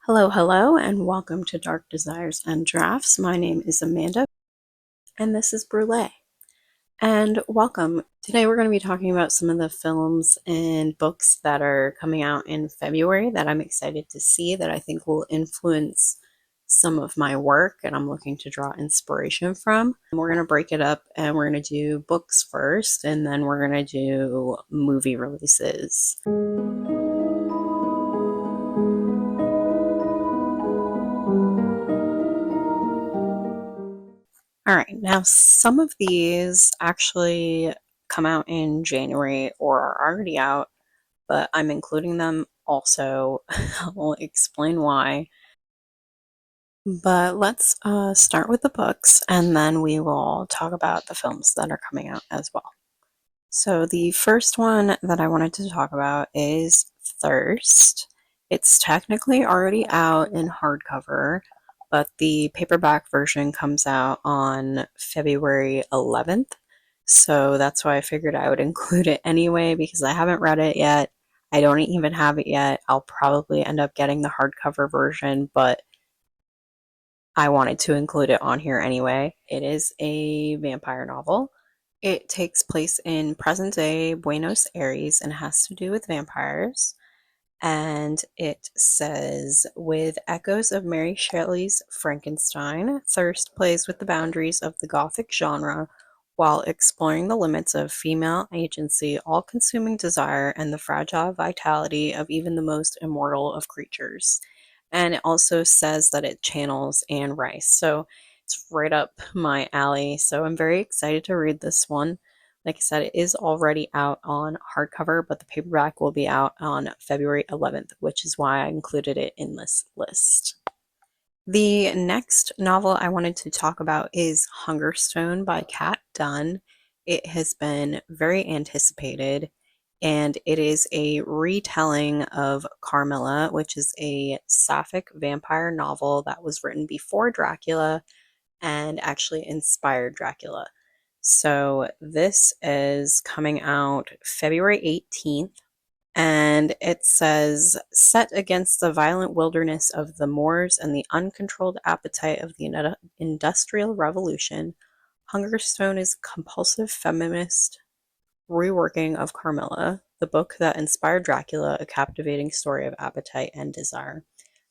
Hello, hello, and welcome to Dark Desires and Drafts. My name is Amanda, and this is Brule. And welcome. Today we're going to be talking about some of the films and books that are coming out in February that I'm excited to see, that I think will influence some of my work and I'm looking to draw inspiration from. And we're going to break it up and we're going to do books first, and then we're going to do movie releases. All right, now some of these actually come out in January or are already out, but I'm including them also. I'll explain why. But let's start with the books and then we will talk about the films that are coming out as well. So, the first one that I wanted to talk about is Thirst. It's technically already out in hardcover, but the paperback version comes out on February 11th. So that's why I figured I would include it anyway because I haven't read it yet. I don't even have it yet. I'll probably end up getting the hardcover version, but I wanted to include it on here anyway. It is a vampire novel. It takes place in present day Buenos Aires and has to do with vampires. And it says, with echoes of Mary Shelley's Frankenstein, Thirst plays with the boundaries of the Gothic genre while exploring the limits of female agency, all consuming desire, and the fragile vitality of even the most immortal of creatures. And it also says that it channels Anne Rice. So it's right up my alley. So I'm very excited to read this one. Like I said, it is already out on hardcover, but the paperback will be out on February 11th, which is why I included it in this list. The next novel I wanted to talk about is Hungerstone by Kat Dunn. It has been very anticipated, and it is a retelling of Carmilla, which is a sapphic vampire novel that was written before Dracula and actually inspired Dracula. So this is coming out February 18th, and it says, set against the violent wilderness of the Moors and the uncontrolled appetite of the Industrial Revolution, Hungerstone is a compulsive feminist reworking of Carmilla, the book that inspired Dracula, a captivating story of appetite and desire.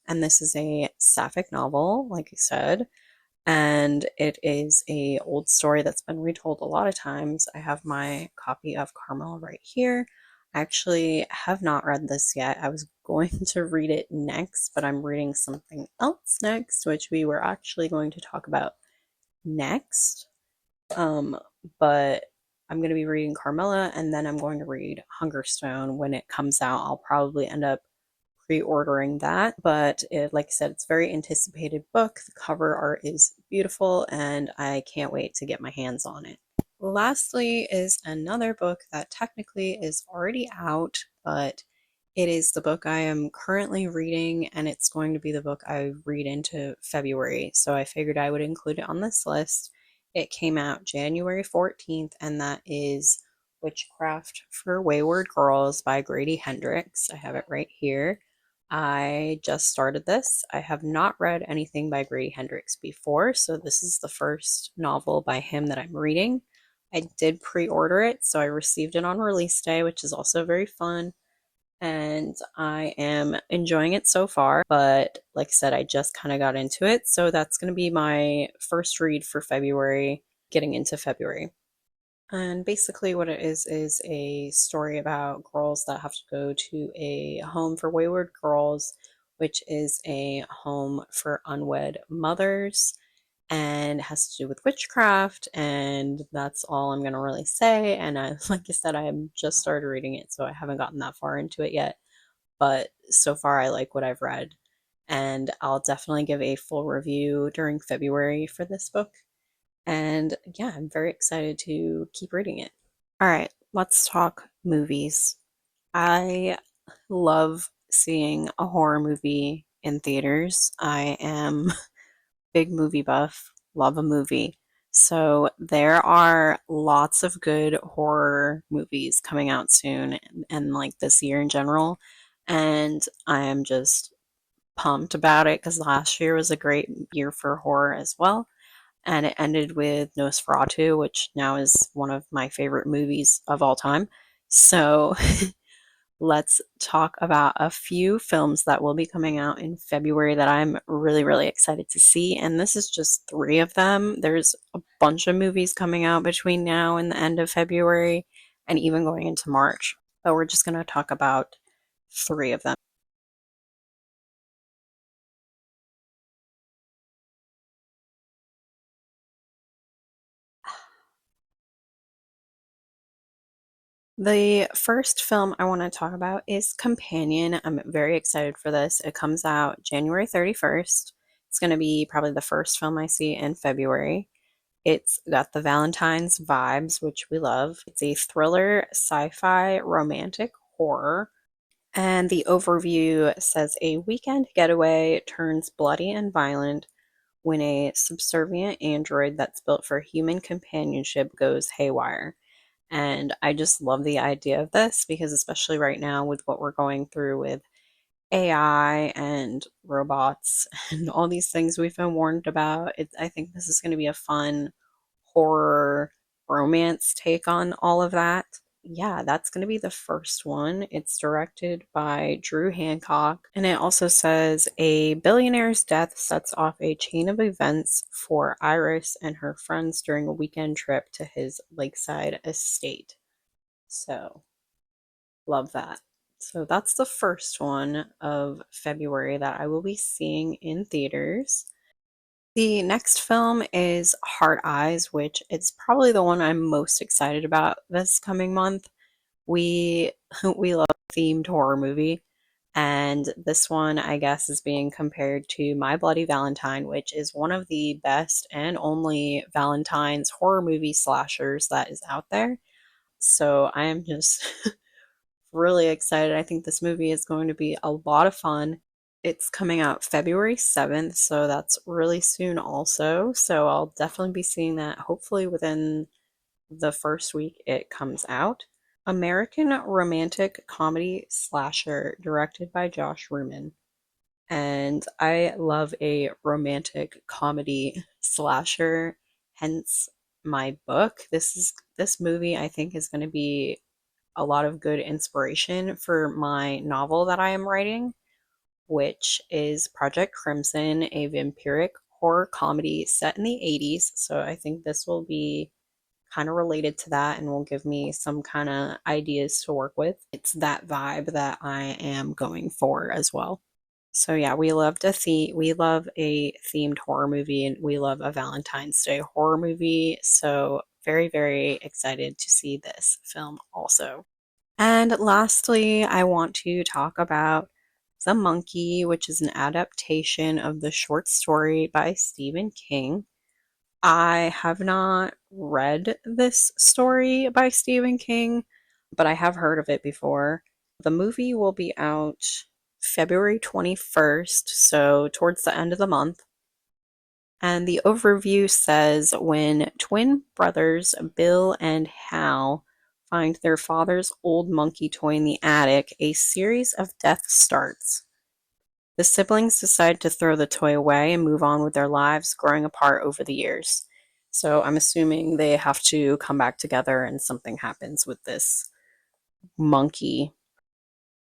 And this is a sapphic novel, like I said, and it is a old story that's been retold a lot of times. I have my copy of Carmel right here. I actually have not read this yet. I was going to read it next, but I'm reading something else next, which we were actually going to talk about next. Um, but I'm going to be reading Carmilla and then I'm going to read Hungerstone when it comes out. I'll probably end up pre-ordering that, but like I said, it's a very anticipated book. The cover art is beautiful and I can't wait to get my hands on it. Lastly is another book that technically is already out, but it is the book I am currently reading and it's going to be the book I read into February, so I figured I would include it on this list. It came out January 14th, and that is Witchcraft for Wayward Girls by Grady Hendrix. I have it right here. I just started this. I have not read anything by Grady Hendrix before, so this is the first novel by him that I'm reading. I did pre-order it, so I received it on release day, which is also very fun, and I am enjoying it so far. But like I said, I just kind of got into it, so that's going to be my first read for February, getting into February. And basically, what it is a story about girls that have to go to a home for wayward girls, which is a home for unwed mothers, and has to do with witchcraft. And that's all I'm going to really say. And like I said, I just started reading it, so I haven't gotten that far into it yet. But so far, I like what I've read. And I'll definitely give a full review during February for this book. And yeah, I'm very excited to keep reading it. All right, let's talk movies. I love seeing a horror movie in theaters. I am big movie buff, love a movie. So there are lots of good horror movies coming out soon and like this year in general. And I am just pumped about it because last year was a great year for horror as well. And it ended with Nosferatu, which now is one of my favorite movies of all time. So let's talk about a few films that will be coming out in February that I'm really, really excited to see. And this is just three of them. There's a bunch of movies coming out between now and the end of February and even going into March. But we're just going to talk about three of them. The first film I want to talk about is Companion. I'm very excited for this. It comes out January 31st. It's going to be probably the first film I see in February. It's got the Valentine's vibes, which we love. It's a thriller, sci-fi, romantic horror. And the overview says a weekend getaway turns bloody and violent when a subservient android that's built for human companionship goes haywire. And I just love the idea of this because, especially right now, with what we're going through with AI and robots and all these things we've been warned about, I think this is going to be a fun horror romance take on all of that. Yeah, that's going to be the first one. It's directed by Drew Hancock, and it also says a billionaire's death sets off a chain of events for Iris and her friends during a weekend trip to his lakeside estate. So, love that. So, that's the first one of February that I will be seeing in theaters. The next film is Heart Eyes, which it's probably the one I'm most excited about this coming month. We we love a themed horror movie, and this one I guess is being compared to My Bloody Valentine, which is one of the best and only Valentine's horror movie slashers that is out there. So I am just really excited. I think this movie is going to be a lot of fun. It's coming out February 7th, so that's really soon also. So I'll definitely be seeing that hopefully within the first week it comes out. American romantic comedy slasher directed by Josh Ruman. And I love a romantic comedy slasher, hence my book. This movie I think is going to be a lot of good inspiration for my novel that I am writing, which is Project Crimson, a vampiric horror comedy set in the 80s. So I think this will be kind of related to that and will give me some kind of ideas to work with. It's that vibe that I am going for as well. So yeah, we love a themed horror movie and we love a Valentine's Day horror movie. So very, very excited to see this film also. And lastly, I want to talk about The Monkey, which is an adaptation of the short story by Stephen King. I have not read this story by Stephen King, but I have heard of it before. The movie will be out February 21st, so towards the end of the month. And the overview says when twin brothers Bill and Hal find their father's old monkey toy in the attic, a series of deaths starts. The siblings decide to throw the toy away and move on with their lives, growing apart over the years. So I'm assuming they have to come back together and something happens with this monkey.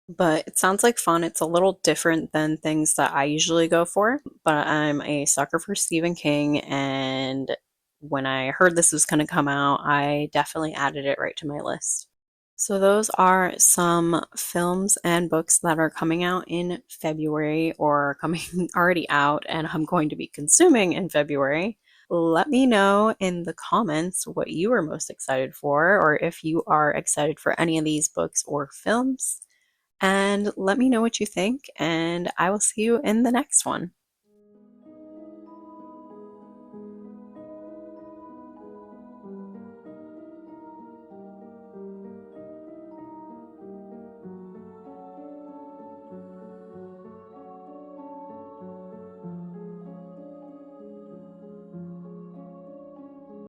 But it sounds like fun. It's a little different than things that I usually go for, but I'm a sucker for Stephen King, and when I heard this was going to come out, I definitely added it right to my list. So those are some films and books that are coming out in February or coming already out and I'm going to be consuming in February. Let me know in the comments what you are most excited for or if you are excited for any of these books or films. And let me know what you think, and I will see you in the next one.